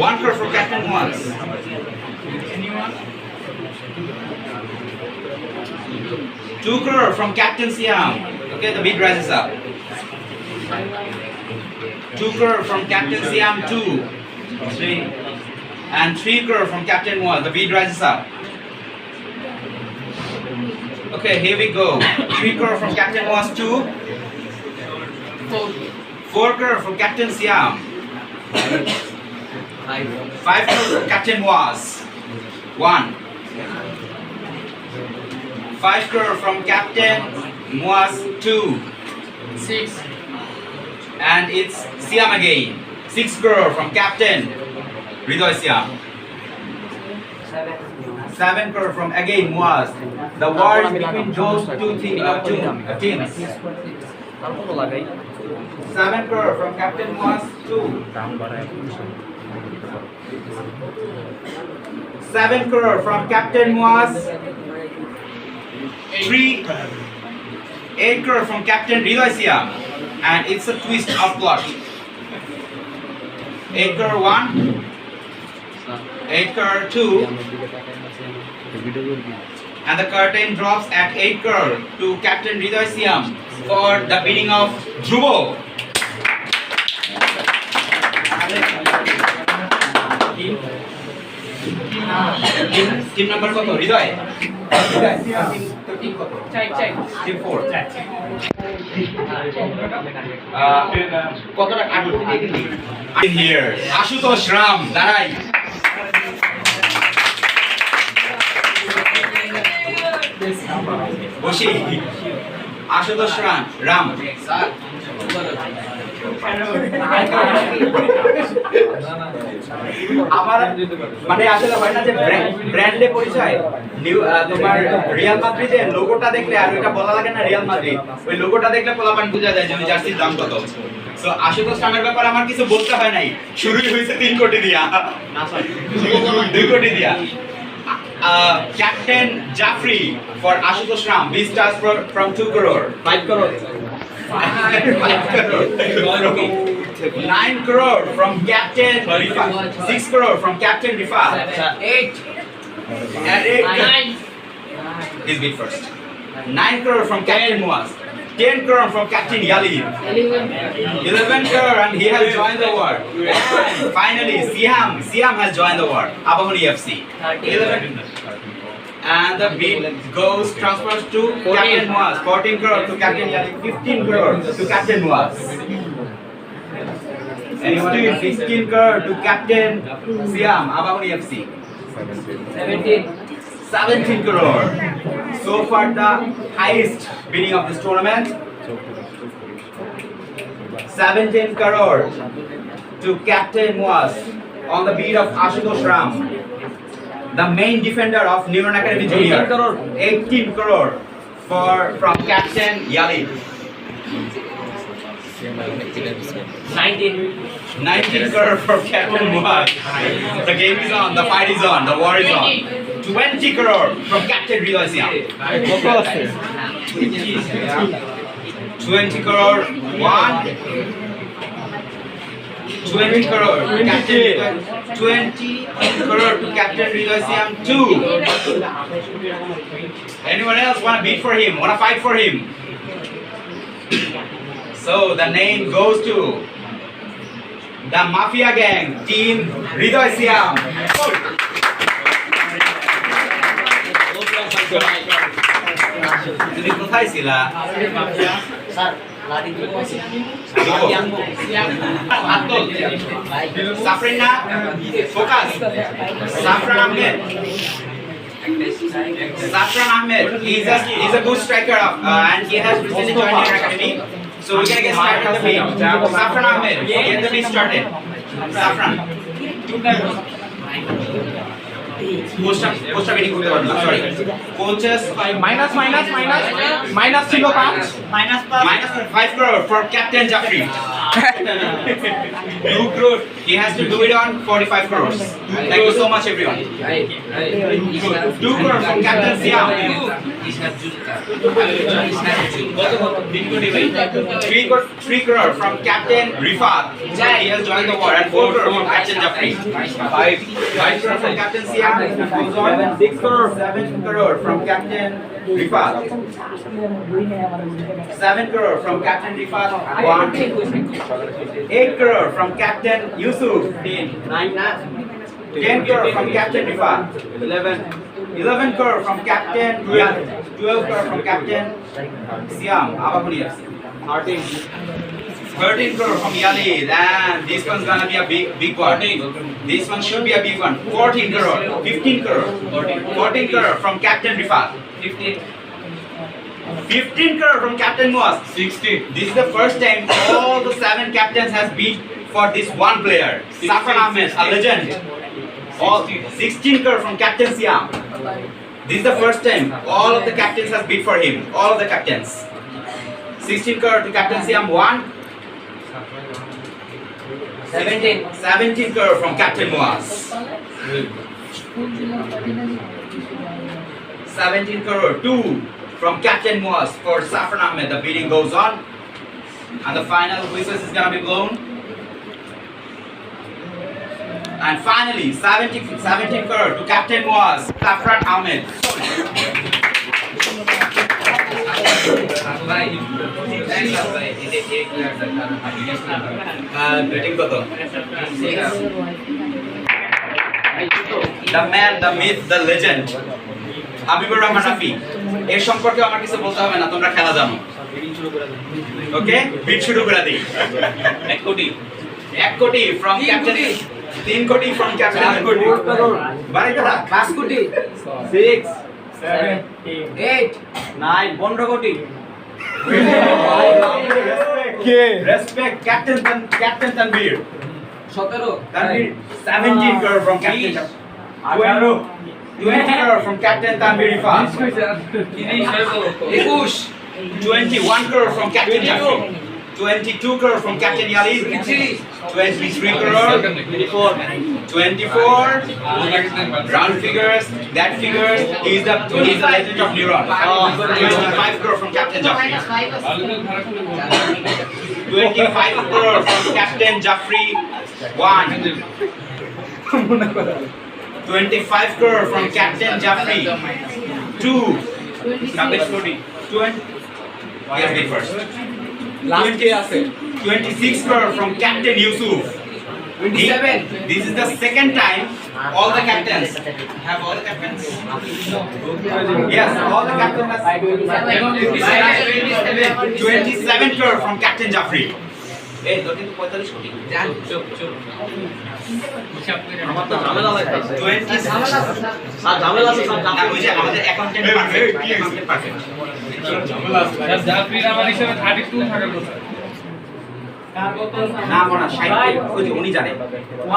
1 crore from Captain Moaz. Anyone? 2 crore from Captain Siam. Okay, the bid rises up. 2 crore from Captain Siam 2. 3. And 3 crore from Captain Moaz. The bid rises up. Okay, here we go. 3 crore from Captain Moaz 2. 4 crore from Captain Siam. 5 crore from Captain Moaz. 1. 5 crore from Captain Moaz 2. 6. And it's Siam again. 6 crore from Captain Ridoy Siam. 7 crore from again Moaz. The war is between those two teams. তারপর লাগাই 7 crore from Captain Muaz 2. 7 crore from Captain Muaz 3. 8 crore from Captain Ridoy Siam. And it's a twist of plot. 8 crore 1. 8 crore 2. And the curtain drops at 8 crore to Captain Ridoy Siam for the bidding of Dhruvo. Team number কত? হৃদয়? Team 4. কতটা কাটতে দিয়ে দিলি? In here. Ashutosh Ram, দাঁড়াই। বসি। আশুতোষ রাম। আমার মানে আসলে হয় না যে ব্র্যান্ডে পরিচয় তোমার রিয়াল মাদ্রিদের লোগোটা দেখলে আর ওইটা বলা লাগে না রিয়াল মাদ্রিদ ওই লোগোটা দেখলে পোলাপান বোঝা যায় যে ওই জার্সির দাম কত সো আশুতোষ রামের ব্যাপারে আমার কিছু বলতে হয় নাই শুরুই হয়েছে 3 কোটি দিয়া না সরি 2 কোটি দিয়া Captain Jaffrey for Ashutosh Ram, B stars from 2 crore. 5 crore. 5 crore. 9 crore from Captain Rifat. 6 crore from Captain Rifat. 8. And 8. He's bid first. 9 crore from Captain Muaz. 10 crore from Captain Yali. 11 crore and he has joined the war. And finally, Siam has joined the war. Abahuni FC. 11. And the bid transfers to Captain Muaz. 14 crore to Captain Yali. 15 crore to Captain Muaz. Anyone? 16 crore to Captain Siam, Abahuni FC. 17 crore. So far the highest bidding of this tournament. 17 crore to Captain Muaz on the bid of Ashutosh Ram, the main defender of Neuron Academy Junior. 18 crore from Captain Yali. 19 crore from Captain Muaz. The game is on, the fight is on, the war is on. 20 crore from Captain Ridoy Siam. 20 crore 1. 20 crore to Captain 20 crore to Captain Ridoy Siam 2. Anyone else want to beat for him? Want to fight for him? So the name goes to the Mafia Gang, Team Ridoy Siam. তুমি কোথায় ছিলা sir লাড়ি দিব Safrina, focus. Safran Ahmed. Safran Ahmed. He's a good striker and he has recently joined our academy. So we're gonna get started with the game. Safran Ahmed, get the beat started. Safran. Posta bidding করতে পারবো না sorry coaches minus ছিল 5 minus 5 crore for Captain Jaffrey. 2 crore. He has to do it on 45 crores. Thank you so much everyone. 2 crore from Captain Siam. 3 crore from Captain Rifat. He has joined the war. And 4 crore from Captain Jaffrey. 5 crore from Captain Siam. 6 crore. 7 crore from Captain Rifat. 7 crore from Captain Rifat. 1. 8 crore from Captain Yusuf. 10 crore from Captain Rifat. 11 crore from Captain Yal. 12 crore from Captain Siam. Abahuni FC. 13 crore from Yalid, and this one's gonna be a big one. This one should be a big one. 14 crore, 15 crore, 14 crore from Captain Rifat. 15 crore from Captain Muaz. 16. This is the first time all the 7 captains has bid for this one player. Safran Ahmed, a legend. All 16 crore from Captain Siam. This is the first time all of the captains has bid for him. All of the captains. 16 crore to Captain Siam 1. 17. 17 crore from Captain Muaz. 17 crore 2 from Captain Muaz for Safran Ahmed. The bidding goes on, and the final whistle is gonna be blown. And finally, 17 crore to Captain Muaz, Safran Ahmed. Rating কত? The man, the myth, the legend, Habibur Rahman Rafi. এর সম্পর্কে আমার কিছু বলতে হবে না, তোমরা খেলা জানো। ওকে, বিট শুরু করে দিই। 1 কোটি। 1 কোটি from Captain, 3 কোটি from Captain, 4 crore বাড়ি কথা 5 কোটি, 6 7 8 9 15 কোটি। কে Respect Captain Tanvir। 17 Tanvir 17 crore from Captain, 20 crore from Captain Tanvir Ifan, 21 crore from Captain Jafri, 22 crore from Captain Yalid, 23 crore, 24 round figures. That figures is the legend of Neuron. 25 crore from Captain Jafri, 25 crore from Captain Jafri 1, 25 crore from Captain Jafri 2, 20, yes, wait first. 26 crore from Captain Yusuf. 27. This is the second time all the captains have all the captains. Yes, all the captains have 27 crore from Captain Jafri. Hey, 45 কোটি। আমাদের accountant perfect, accountant perfect. না মনে 60 ওই যে উনি জানে।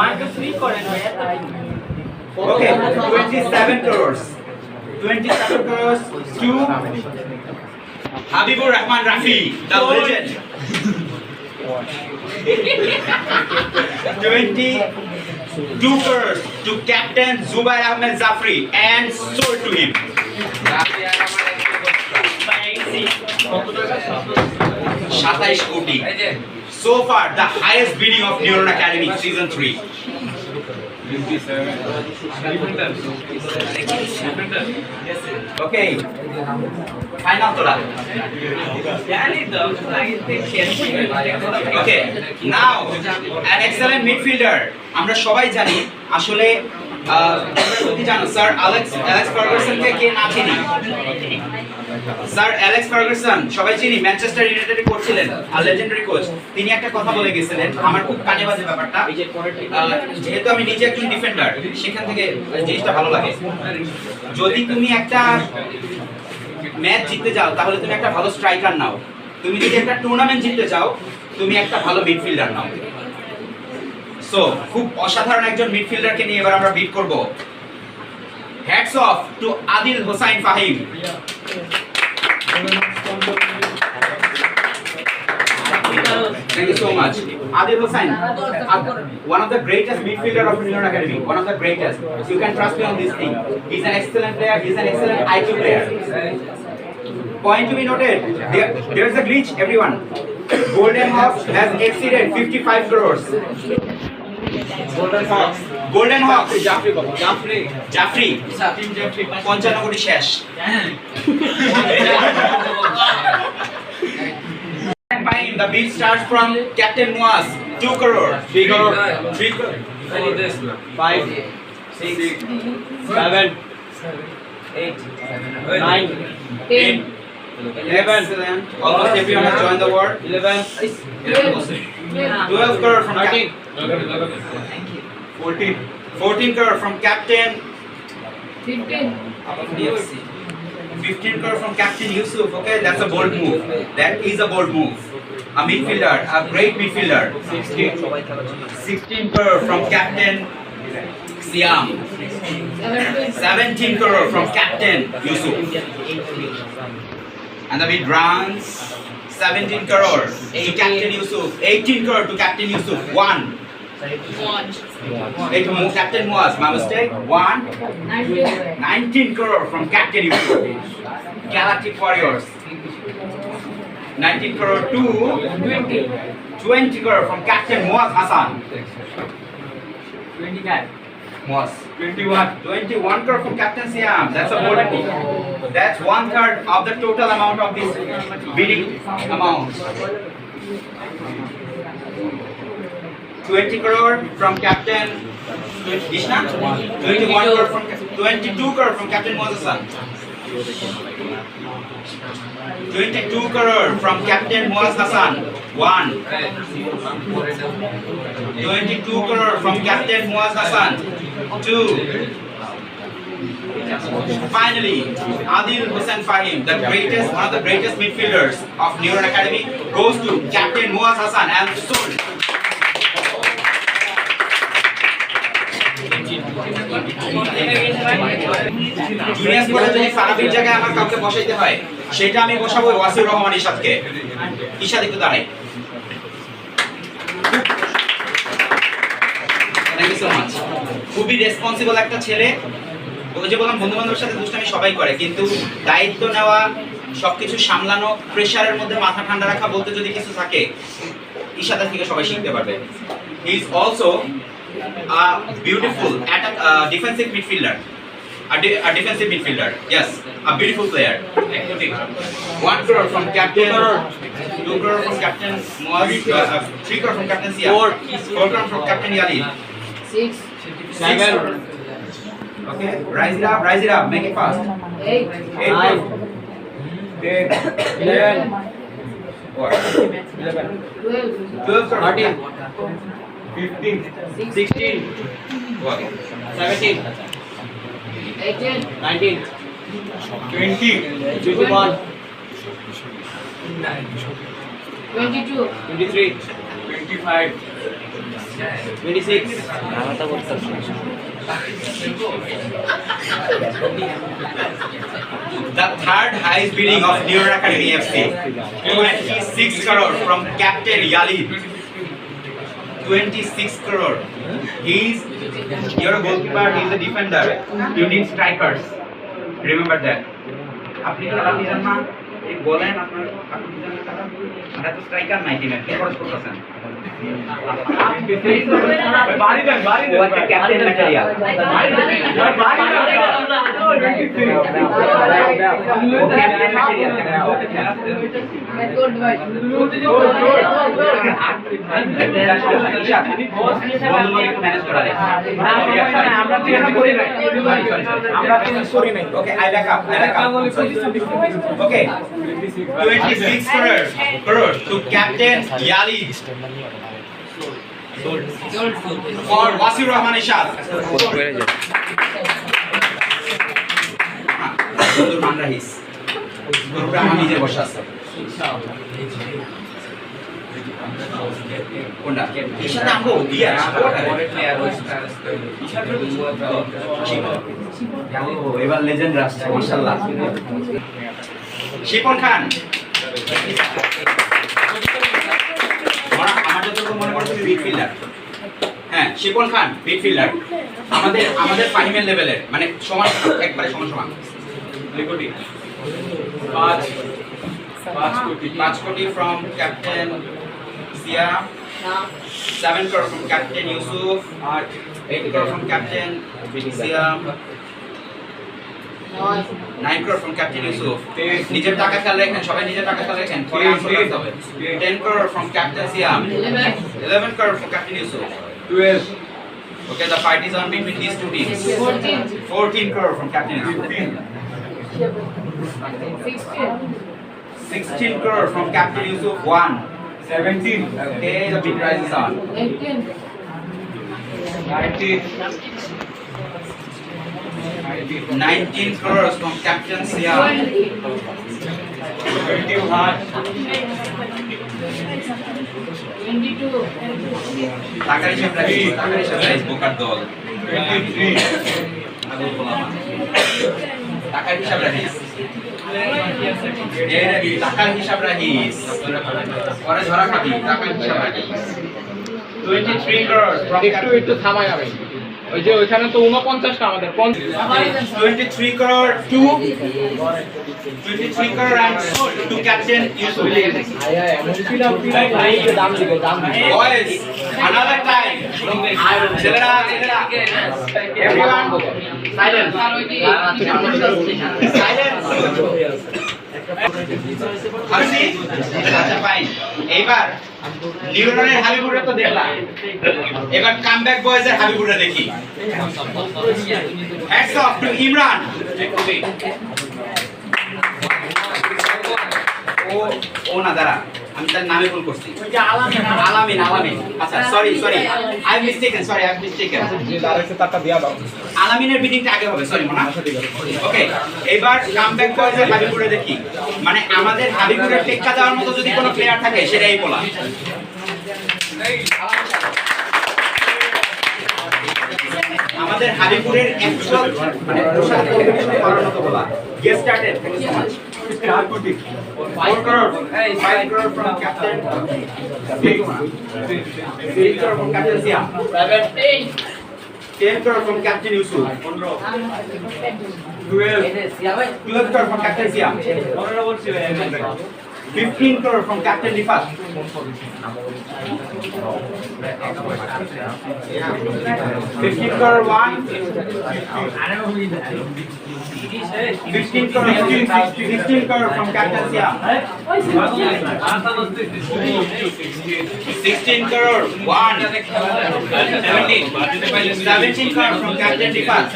1 2 3 করেন ওকে, 27 crores, 27 crores to Habibur Rahman Rafi, the legend. 22 crores to Captain Zubair Ahmed Zafri, and sold to him. 27 কোটি। So far, the highest bidding of Neuron Academy Season 3. Okay. Final total. Okay. Now, an excellent midfielder. আমরা সবাই জানি আসলে তোমরা যদি জানো sir Alex ফার্গুসনকে কে না চিনি? স্যার অ্যালেক্স ফার্গুসন সবাই চিনি, ম্যানচেস্টার ইউনাইটেডে কোচ ছিলেন আর লেজেন্ডারি কোচ। তিনি একটা কথা বলে গেছিলেন, আমার খুব কানে বাজে ব্যাপারটা, যেহেতু আমি নিজে একজন ডিফেন্ডার সেখান থেকে জিনিসটা ভালো লাগে। যদি তুমি একটা ম্যাচ জিততে যাও তাহলে তুমি একটা ভালো স্ট্রাইকার নাও, তুমি যদি একটা টুর্নামেন্ট জিততে চাও তুমি একটা ভালো মিডফিল্ডার নাও। সো খুব অসাধারণ একজন মিডফিল্ডারকে নিয়ে এবার আমরা বিট করব। Hats off to Adil Hossain Fahim. Thank you so much. Adil Hossain, one of the greatest midfielder of Neuron Academy, one of the greatest. You can trust me on this thing. He's an excellent player, he's an excellent IQ player. Point to be noted, there's a glitch, everyone. Golden Hawks has exceeded 55 crores. Golden Hawks, Jafri, 55 কোটি শেষ। The bid starts from Captain Muaz, 2 crore, 3 crore, 3 crore, 5, 6, 7, 8, 9, 10, 11. Almost everyone has joined the war. 11, 12 crore from 14 crore from Captain. 15 crore from Captain Yusuf. Okay, that's a bold move. That is a bold move. A midfielder, a great midfielder. 16 crore from Captain Siam. 17 crore from Captain Yusuf. And the bid runs 17 crore to Captain Yusuf. 18 crore to Captain Yusuf. 1. Captain Muaz, my mistake. 1. 19 crore from Captain Yusuf. Galactic Warriors. 19 crore to 20 crore from Captain Muaz Hassan. 29. Muaz. 21 crore from Captain Siam. That's a bold move. That's 1/3 of the total amount of this bidding amount. 20 crore from Captain Ishna. 21 crore from 22 crore from Captain Muaz Hassan. 22 crore from Captain Muaz Hassan. 1. 22 crore from Captain Muaz Hassan. 2. Finally, Adil Hussain Fahim, one of the greatest midfielders of Neuron Academy, goes to Captain Muaz Hassan and sold. Junior স্কোয়াডে যদি ফারাবির জায়গায় আমার কাউকে বসাইতে হয় সেটা আমি বসাবো ওয়াসির রহমান ইশাদকে। ইশাদ একটু দাঁড়াই। Thank you so much. খুবই রেসপন্সিবল একটা ছেলে। ওই যে বললাম বন্ধু বান্ধবের সাথে দুষ্টামি সবাই করে, কিন্তু দায়িত্ব নেওয়া, সবকিছু সামলানো, প্রেশারের মধ্যে মাথা ঠান্ডা রাখা বলতে যদি কিছু থাকে ইশাদের থেকে সবাই শিখতে পারবে। He is also a beautiful defensive midfielder. A defensive midfielder. Yes, a beautiful player. 1 crore from Captain. 2 crore from Captain Muaz. 3 crore from Captain Sia. 4 crore from Captain Yali. 6. 7. Okay, rise it up, make it fast. 8. 8. 10, 11, What? 12. 12 crore. 13. 15, 16. What? 17. 18. 19. 20, 21. 22. 23. 25, 26. নামাটা বলতে The third highest bidding of Neuron Academy FC. 26 crore from Captain Yali. 26 crore. You're a goalkeeper, he's a defender. You need strikers. Remember that. আপনি খেলা দিলেন না, এই বলেন আপনার আপনি দিলেন না খেলা। আমরা তো স্ট্রাইকার নাই টিমে, কি খরচ করতেছেন? বাড়ি দেন What the captain material. Okay, I back up. Okay, 26 crore to Captain Yali for Wasir Rahman Ishad. করে যাবে মান রাহিস গ্রুপে আমার নিজের বসা আছে কোনটা ইশাদ আমগো দিয়া এবার লেজেন্ড রাস্তা মাশাআল্লাহ শিপন খান আমার যতটুকু মনে পড়ছে মিডফিল্ডার হ্যাঁ শিপন খান মিডফিল্ডার আমাদের ফাহিমের লেভেলের মানে সমান একবারে সমান লিকুটি 5 কোটি from Captain Sia, 7 crore from Captain Yusuf, 8 crore from Captain Sia, 9 crore from Captain Yusuf. নিজের টাকা খেয়াল রাখেন সবাই নিজের টাকা খেয়াল রাখেন পরে আনসার করতে হবে 10 crore from Captain Sia, 11 crore from Captain Yusuf. 12, Okay, the fight is on between these two teams. 14 crore from Captain Yusuf. 16 crore from Captain Yusuf. 1. 17, Okay, the big prize is on. 19 crores from Captain Sia. 21, টাকার হিসাব রাখিস বোকার দল 23, টাকার হিসাব রাখিস টাকার হিসাব রাখিস পরে ধরা খাবি টাকার হিসাব রাখিস 23 crore from একটু থামাই আমি ওই যে ওইখানে তো 49 টা আমাদের 23 crore to 23 crore and to captain Yusuf. Boys, another time. Chelera, everyone, silence. Silence. হাসি আচ্ছা ফাইন এবার নিউরনের হাবিবুরে তো দেখলাম এবার কামব্যাক বয়েজের হাবিবুরে দেখি হ্যাটস অফ টু ইমরান ও না দাঁড়া আমি তার নামে ভুল করছি আলামিন আচ্ছা সরি আই মিস্টেকেন যে দাঁড়াইছে তারটা দিয়া দাও আলামিনের বিডিংটা আগে হবে সরি মোনা ওকে এবার কামব্যাক বয়েজের হাবিবুরে দেখি মানে আমাদের হাবিবুরের টেক্কা দেওয়ার মতো যদি কোনো প্লেয়ার থাকে সেটাই বলা আমাদের হাবিবুরের অ্যাকচুয়াল মানে পোশাক পরিবেশন করার মতো বলা get started thank you so much 5 crore from captain 3 crore from captain Siam 10 crore from captain Yusuf 12 crore from captain Siam 15 crore from captain Rifat 15 crore 1 15 crore from captain Siam 16 crore 1 17 crore from captain Rifat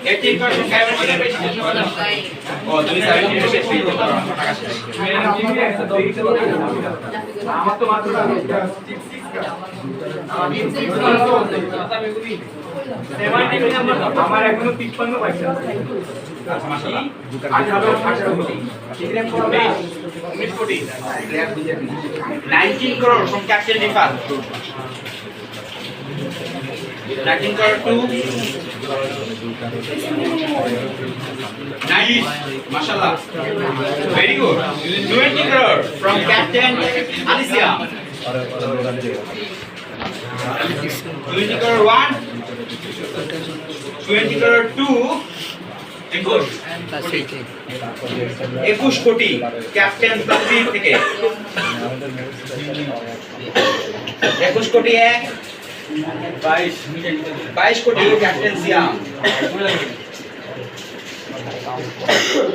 18 crore from captain oh তুমি 17 শেষ করে দাও আমার তো মাত্র আমার এখনো 53 পয়সা আচ্ছা মাশাআল্লাহ 19 crore from captain Rifat 19 crore to nice mashallah very good 20 crore from captain Alicia 20 crore 1 20 crore 2 21 কোটি ক্যাপ্টেন তানভীর থেকে 21 কোটি 1 22 কোটি ক্যাপ্টেন সিয়াম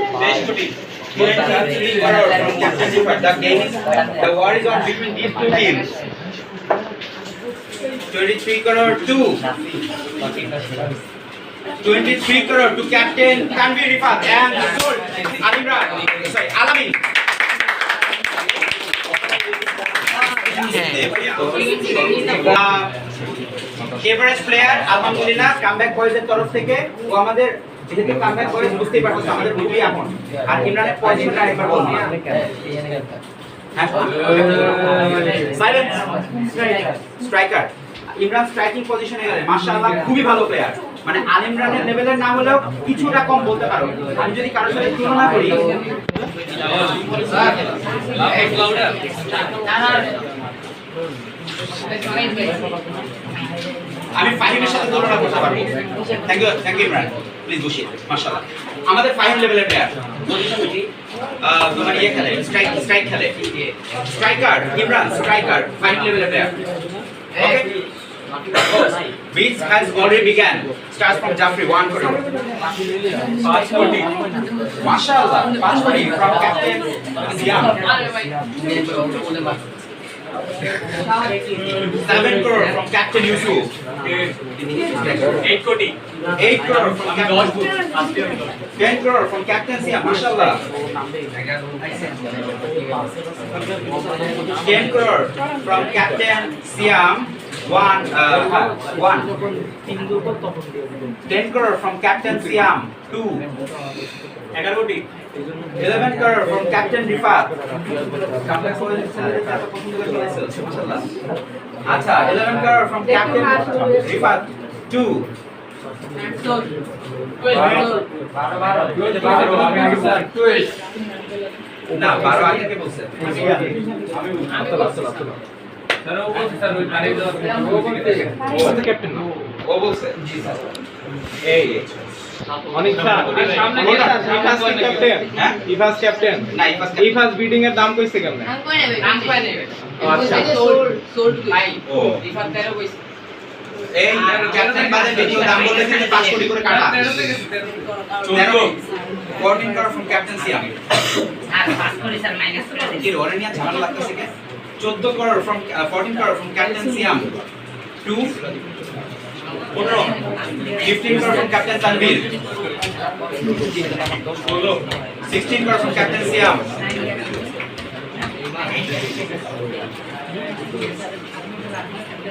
23 কোটি 23 crore from captain Rifat. The war is on between these two teams. 23 crore 2 23 crore to captain Tanvir Rifat and sold Alamin average player আলহামদুলিল্লাহ comeback বয়েজের তরফ থেকে ও আমাদের যেহেতু কামব্যাক বয়েজ বুঝতেই পারছো আমাদের খুবই আপন আর ইমরানের পজিশনটা একবার বলুন সাইলেন্স স্ট্রাইকার ইমরান স্ট্রাইকিং পজিশনে গেলে মাশাআল্লাহ খুবই ভালো প্লেয়ার মানে আল ইমরানের লেভেলের না হলেও কিছুটা কম বলতে পারো আমি যদি কারোর সাথে তুলনা করি আমি ফাহিমের সাথে তুলনা করতে পারবো থ্যাংক ইউ ইমরান প্লিজ বসিয়ে মাশাআল্লাহ আমাদের ফাহিম লেভেলের প্লেয়ার তোমার ইয়ে খেলে স্ট্রাইক খেলে স্ট্রাইকার ইমরান স্ট্রাইকার ফাহিম লেভেলের player okay Beats has already begun. Starts from Jafri 1 crore. 5 crore. Mashallah. 5 crore from captain Siam. 7 crore from captain Yusuf. 8 কোটি 8 crore from captain 10 crore from captain Siam. Mashallah. 10 crore from captain Siam. 10 crore from captain Siam 2 11 কোটি 11 crore from captain Rifat আচ্ছা 11 crore from captain Rifat 2 না 12 আগে কে বলছে captain ও বলছে এই অনেক captain হ্যাঁ ইফাস ক্যাপ্টেন না ইফাস ইফাস বিডিং এর দাম কইছে কেমনে আচ্ছা ও এই ক্যাপ্টেন বাদে ভিডিও দাম বলতে কিন্তু 5 কোটি করে কাটা 14 crore from Captain Siam কি ওরে নিয়ে ঝামেলা লাগতেছে কি 14 crore from 14 crore from Captain Siam to 15 crore from Captain Tanvir 16 crore from Captain Siam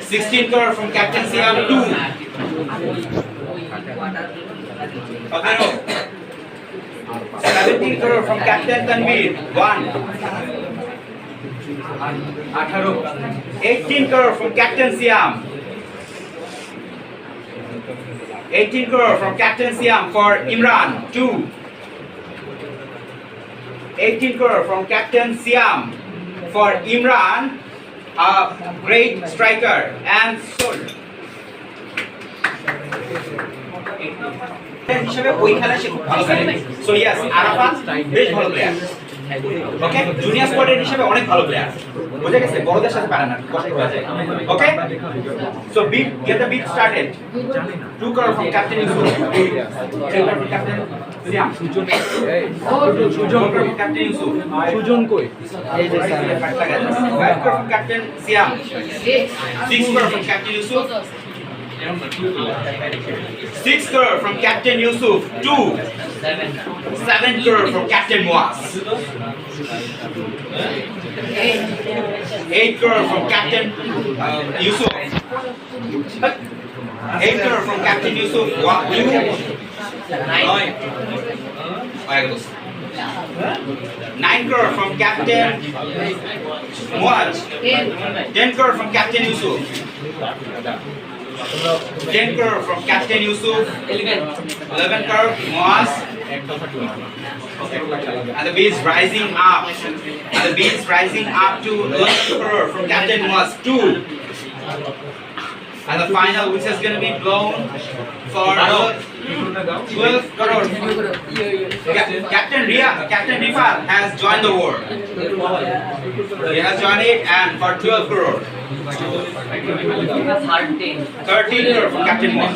16 crore from Captain Siam 2 17 crore from Captain Tanvir 1 18 crore from Captain Siam 18 crore from Captain Siam for Imran 2 18 crore from Captain Siam for Imran, a great striker and soul. হিসেবে ওই খেলা সে খুব ভালো খেলে so yes Arafat বেশ ভালো player ওকে junior স্কোয়াডের হিসেবে অনেক ভালো প্লেয়ার বুঝে গেছে বড়দের সাথে পারে না কথাই বলা যায় okay so beat get the beat started 2 crore from Captain Yusuf 3 crore from Captain Siam Sujon from Captain Yusuf Sujon কই এই যে sir 5 crore from Captain Siam 6 crore from Captain Yusuf 6 crore from Captain Yusuf 2 7 crore from Captain Muaz 8 crore from Captain Yusuf 8 crore from Captain Yusuf 9 crore from Captain Muaz 10 crore from Captain Yusuf 10 crore from Captain Yusuf 11 crore Muaz and the bid is rising up and the bid is rising up to 11 crore from Captain Muaz 2 and the final which is going to be blown for 12 crore. Captain Rifat has joined the war. He has joined it and for 12 crore. 13 crore from Captain Muaz.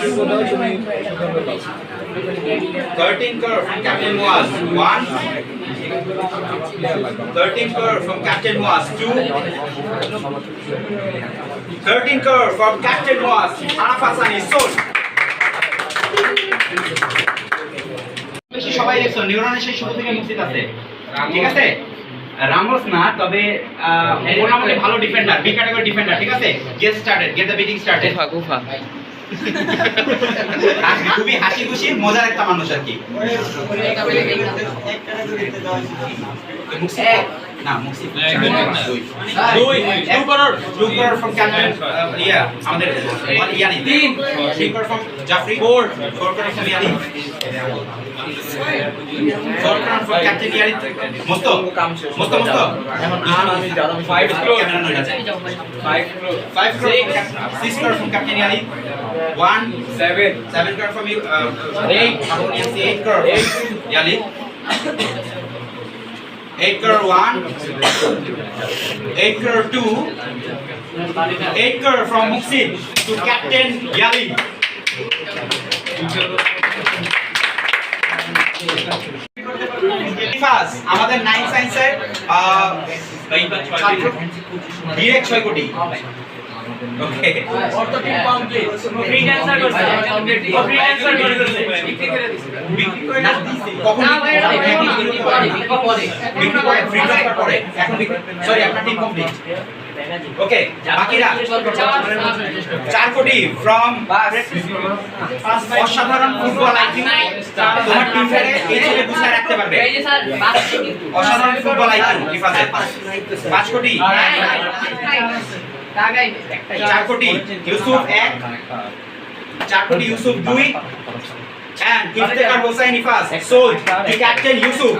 13 crore from Captain Muaz 1. 13 crore from Captain Muaz 2. 13 crore from Captain Muaz. Arafat Sani sold. বেশি সবাই দেখছো নিউরনের সেই শুরু থেকে মুক্তি আছে ঠিক আছে রামোস না তবে মোটামুটি ভালো ডিফেন্ডার বি ক্যাটাগরি ডিফেন্ডার ঠিক আছে get started get the bidding started গুফা খুবই হাসি খুশি মজার একটা মানুষ আর কি না মুক্তি 2 crore from Captain আমাদের ইয়ানি 3 crore from Jafri 4 crore from Yani 4 crore from Captain Yani মস্ত এখন আমি 5 crore ক্যামেরা নয় আছে 5 crore 6 crore from Captain Yani 7 crore from you 8 crore Yani 8 crore 1 8 crore 2 8 crore from Muxid to Captain Yali আমাদের 9 সায়েন্সের direct 6 কোটি ওকে অর্থ team complete free transfer করছে ফ্রি ট্রান্সফার করছে বিক্রি করে দিছে কখন বিক্রি করে ফ্রি ট্রান্সফার করে এখন সরি আপনার টিম কমপ্লিট ওকে বাকিরা 4 কোটি ফ্রম অসাধারণ ফুটবল আইকিউ তোমার টিম থেকে এই ছেলে গুছায় রাখতে পারবে এই যে স্যার অসাধারণ ফুটবল আইকিউ রিফাজে 5 কোটি 4 কোটি ইউসুফ 1 4 কোটি Yusuf 2 and Iftekhar Hossain Ifas sold the captain Yusuf.